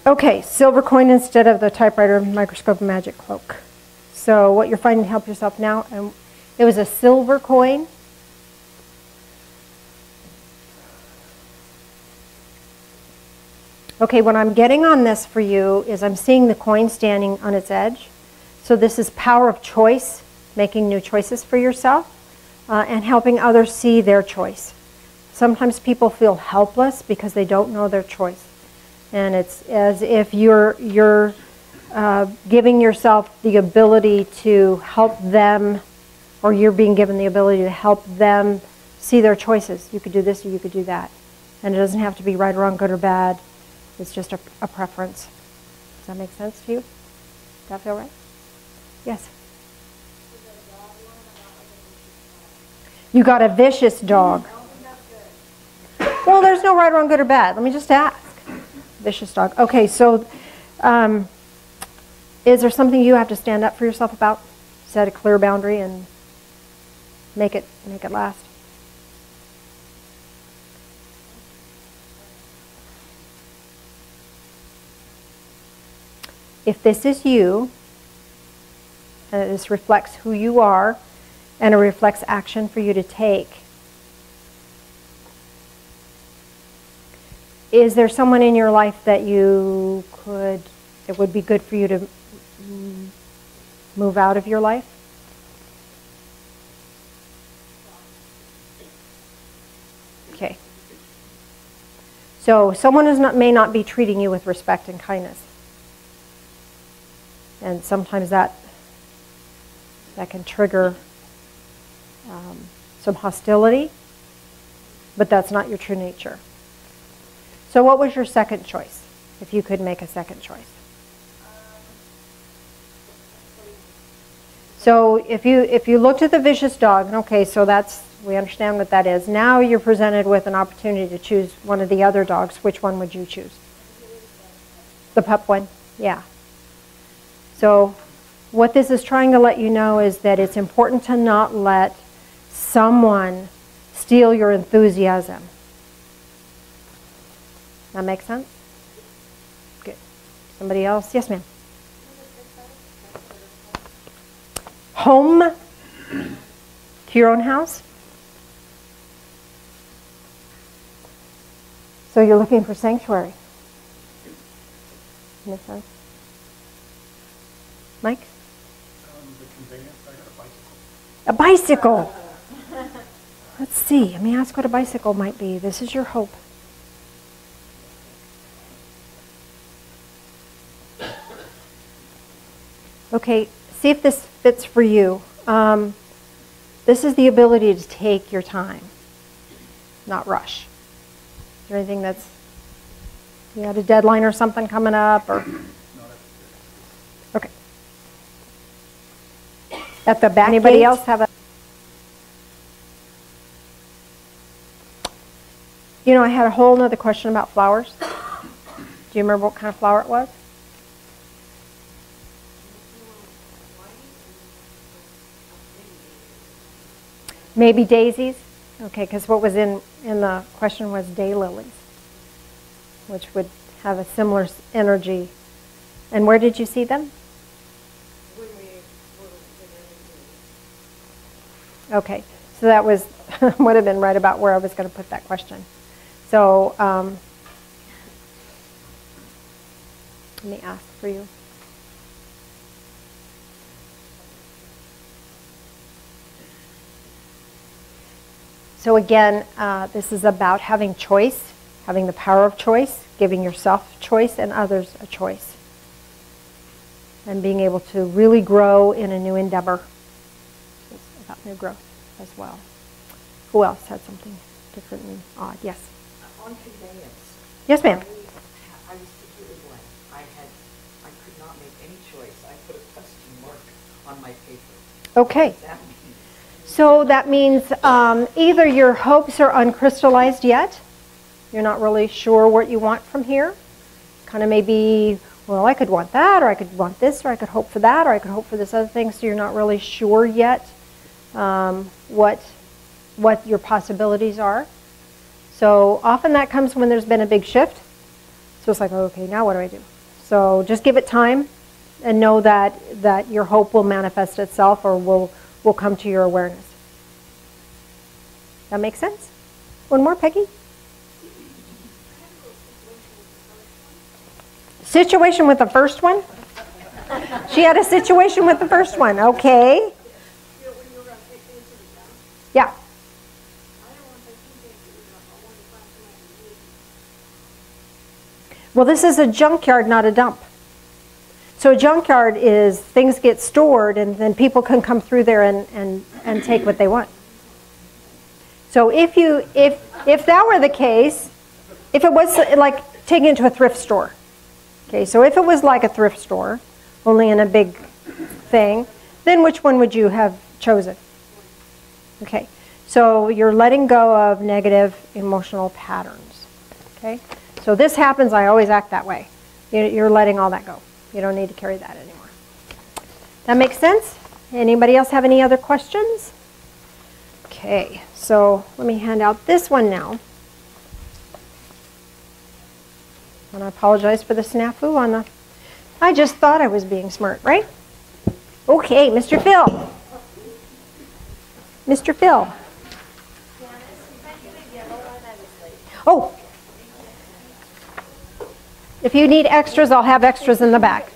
Okay, silver coin instead of the typewriter microscope magic cloak. So what you're finding, help yourself now. And it was a silver coin. Okay, what I'm getting on this for you is I'm seeing the coin standing on its edge. So this is power of choice, making new choices for yourself, and helping others see their choice. Sometimes people feel helpless because they don't know their choice. And it's as if you're giving yourself the ability to help them, or you're being given the ability to help them see their choices. You could do this or you could do that. And it doesn't have to be right or wrong, good or bad. It's just a preference. Does that make sense to you? Does that feel right? Yes. You got a vicious dog. Well, there's no right or wrong, good or bad. Let me just ask. Vicious dog. Okay, so is there something you have to stand up for yourself about? Set a clear boundary and make it last. If this is you, and this reflects who you are, and it reflects action for you to take, is there someone in your life that it would be good for you to move out of your life? Okay. So someone may not be treating you with respect and kindness. And sometimes that can trigger some hostility, but that's not your true nature. So what was your second choice, if you could make a second choice? So if you looked at the vicious dog, okay, so we understand what that is. Now you're presented with an opportunity to choose one of the other dogs. Which one would you choose? The pup one? Yeah. So what this is trying to let you know is that it's important to not let someone steal your enthusiasm. That makes sense? Good. Somebody else? Yes, ma'am. Home to your own house. So you're looking for sanctuary. Make sense? Mike? The conveyance, I got a bicycle. A bicycle. Let's see. Let me ask what a bicycle might be. This is your hope. Okay, see if this fits for you. This is the ability to take your time, not rush. Is there anything that's You had a deadline or something coming up, or? Okay. At the back. Anybody else have a? You know, I had a whole nother question about flowers. Do you remember what kind of flower it was? Maybe daisies? Okay, because what was in the question was daylilies, which would have a similar energy. And where did you see them? Okay, so that was would have been right about where I was going to put that question. So let me ask for you. So again, this is about having choice, having the power of choice, giving yourself choice and others a choice, and being able to really grow in a new endeavor. It's about new growth as well. Who else had something different and odd? Yes. On conveyance. Yes, ma'am. I was completely blank. I could not make any choice. I put a question mark on my paper. Okay. What does that mean? So that means either your hopes are uncrystallized yet, you're not really sure what you want from here. Kind of maybe, well, I could want that, or I could want this, or I could hope for that, or I could hope for this other thing, so you're not really sure yet what your possibilities are. So often that comes when there's been a big shift. So it's like, okay, now what do I do? So just give it time and know that your hope will manifest itself, or will come to your awareness. That makes sense? One more, Peggy? Situation with the first one? She had a situation with the first one. Okay. Yeah. Well, this is a junkyard, not a dump. So a junkyard is things get stored, and then people can come through there and take what they want. So if that were the case, if it was like taking it to a thrift store, okay, so if it was like a thrift store, only in a big thing, then which one would you have chosen? Okay, so you're letting go of negative emotional patterns. Okay, so this happens, I always act that way. You're letting all that go. You don't need to carry that anymore. That makes sense? Anybody else have any other questions? Okay, so let me hand out this one now. And I apologize for the snafu on the... I just thought I was being smart, right? Okay, Mr. Phil. Mr. Phil. Oh. If you need extras, I'll have extras in the back.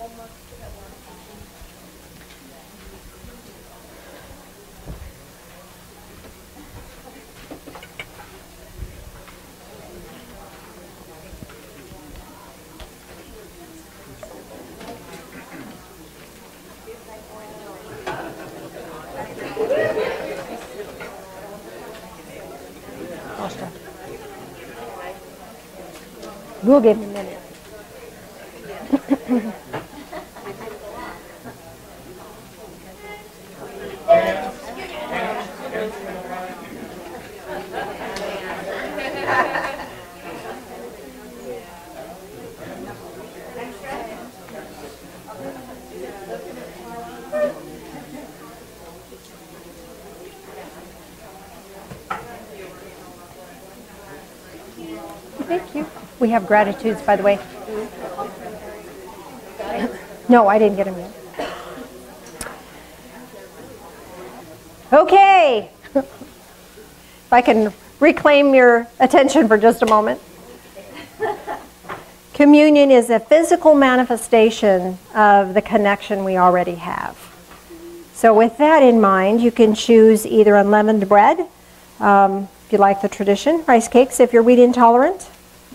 We'll give him a minute. Thank you. We have gratitudes, by the way. No, I didn't get them yet. Okay. If I can reclaim your attention for just a moment. Communion is a physical manifestation of the connection we already have. So with that in mind, you can choose either unleavened bread, if you like the tradition, rice cakes if you're wheat intolerant,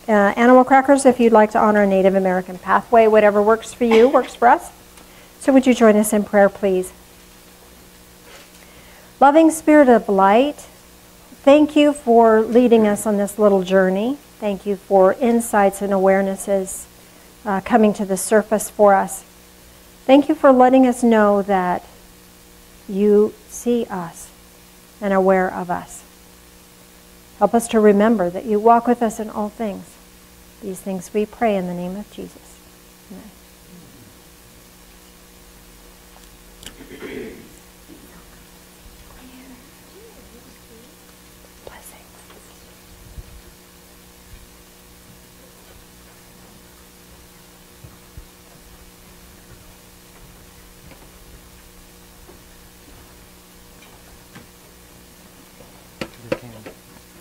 animal crackers if you'd like to honor a Native American pathway. Whatever works for you works for us. So would you join us in prayer, please? Loving Spirit of Light, thank you for leading us on this little journey. Thank you for insights and awarenesses coming to the surface for us. Thank you for letting us know that you see us and are aware of us. Help us to remember that you walk with us in all things. These things we pray in the name of Jesus. Amen.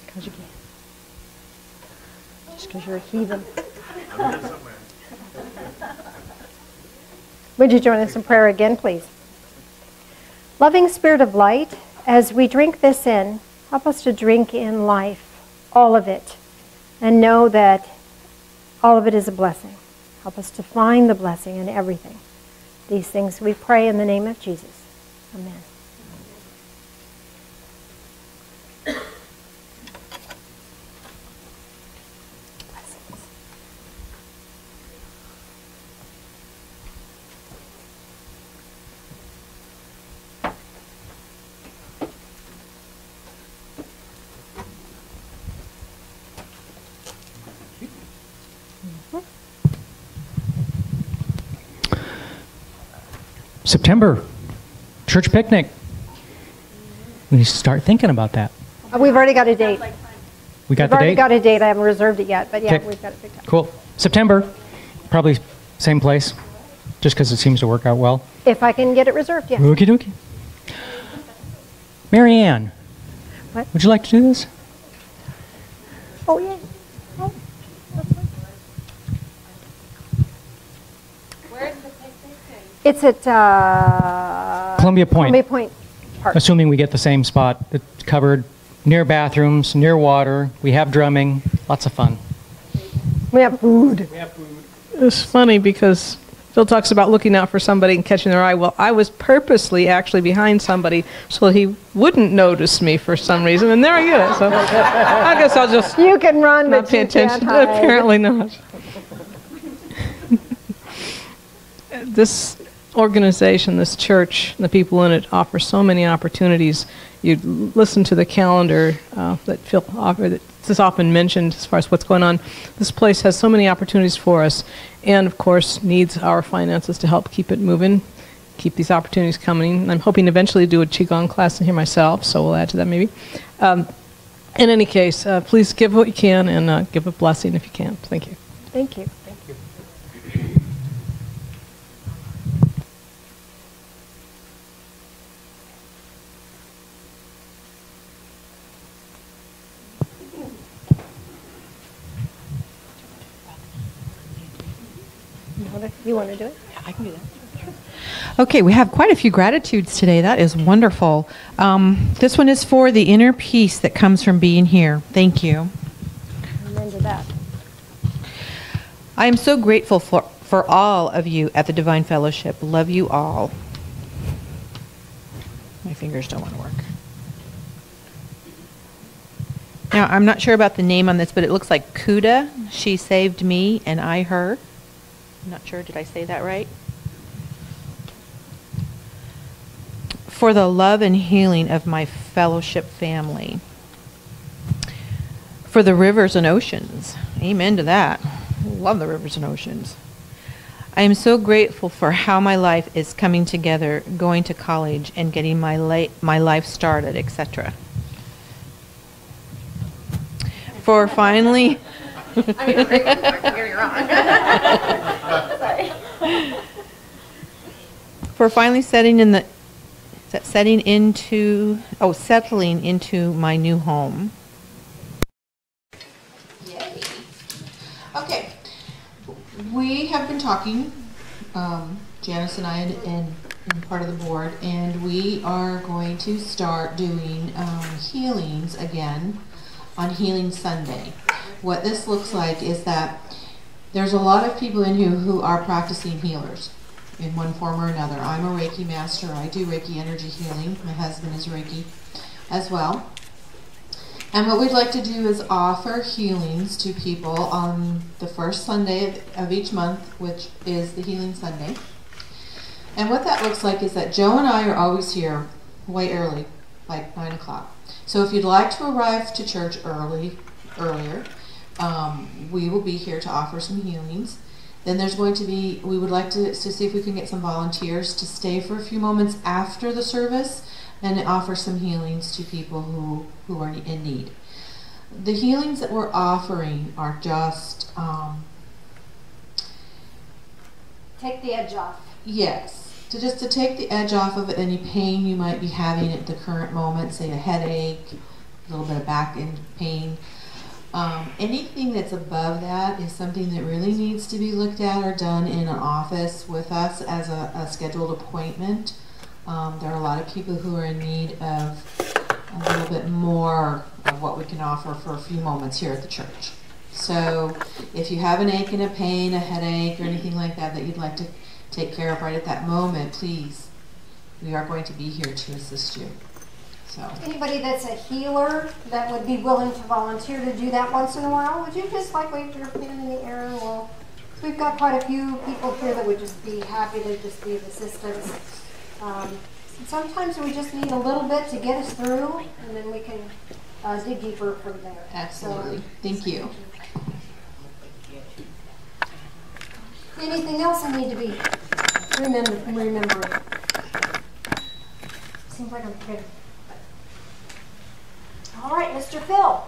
Because you can. Just because you're a heathen. Would you join us in prayer again, please? Loving Spirit of Light, as we drink this in, help us to drink in life, all of it, and know that all of it is a blessing. Help us to find the blessing in everything. These things we pray in the name of Jesus. Amen. September, church picnic. We need to start thinking about that. We've already got a date. We got We've the already date? got a date. I haven't reserved it yet, but yeah, Okay. we've got it picked up. Cool. September, probably same place, just because it seems to work out well. If I can get it reserved, yes. Okie dokie. Mary Ann, What? would you like to do this? Oh, yeah. Oh, that's fine. Where's the picnic? It's at Columbia Point. Columbia Point Park. Assuming we get the same spot. It's covered, near bathrooms, near water. We have drumming, lots of fun. We have food. It's funny because Phil talks about looking out for somebody and catching their eye. Well, I was purposely actually behind somebody so he wouldn't notice me for some reason, and there I get it. So I guess I'll just You can run, not but pay you attention. can't hide. Apparently not. This organization, this church, the people in it offer so many opportunities. You listen to the calendar that Phil offered, that's often mentioned as far as what's going on. This place has so many opportunities for us, and of course needs our finances to help keep it moving, keep these opportunities coming. I'm hoping eventually to do a Qigong class in here myself, so we'll add to that maybe. In any case, please give what you can and give a blessing if you can. Thank you. Thank you. You want to do it? Yeah, I can do that. Sure. Okay, we have quite a few gratitudes today. That is wonderful. This one is for the inner peace that comes from being here. Thank you. Amen to that. I am so grateful for all of you at the Divine Fellowship. Love you all. My fingers don't want to work. Now, I'm not sure about the name on this, but it looks like Kuda. She saved me and I her. I'm not sure, did I say that right? For the love and healing of my fellowship family. For the rivers and oceans. Amen to that. Love the rivers and oceans. I am so grateful for how my life is coming together, going to college and getting my life started, etc. For finally... I mean, don't get me wrong. Sorry. For finally settling into my new home. Yay. Okay. We have been talking, Janice and I and part of the board, and we are going to start doing healings again on Healing Sunday. What this looks like is that there's a lot of people in here who are practicing healers in one form or another. I'm a Reiki master. I do Reiki energy healing. My husband is Reiki as well. And what we'd like to do is offer healings to people on the first Sunday of each month, which is the Healing Sunday. And what that looks like is that Joe and I are always here way early, like 9 o'clock. So if you'd like to arrive to church earlier, we will be here to offer some healings. Then there's going to be, we would like to see if we can get some volunteers to stay for a few moments after the service and offer some healings to people who are in need. The healings that we're offering are just... take the edge off. Yes, to take the edge off of any pain you might be having at the current moment, say a headache, a little bit of back end pain. Anything that's above that is something that really needs to be looked at or done in an office with us as a scheduled appointment. There are a lot of people who are in need of a little bit more of what we can offer for a few moments here at the church. So if you have an ache and a pain, a headache, or anything like that that you'd like to take care of right at that moment, please, we are going to be here to assist you. So anybody that's a healer that would be willing to volunteer to do that once in a while, would you just like wave your hand in the air? Well, we've got quite a few people here that would just be happy to just be of assistance. Sometimes we just need a little bit to get us through, and then we can dig deeper from there. Absolutely. So, thank you. Anything else I need to be remembering? Seems like I'm good. All right, Mr. Phil.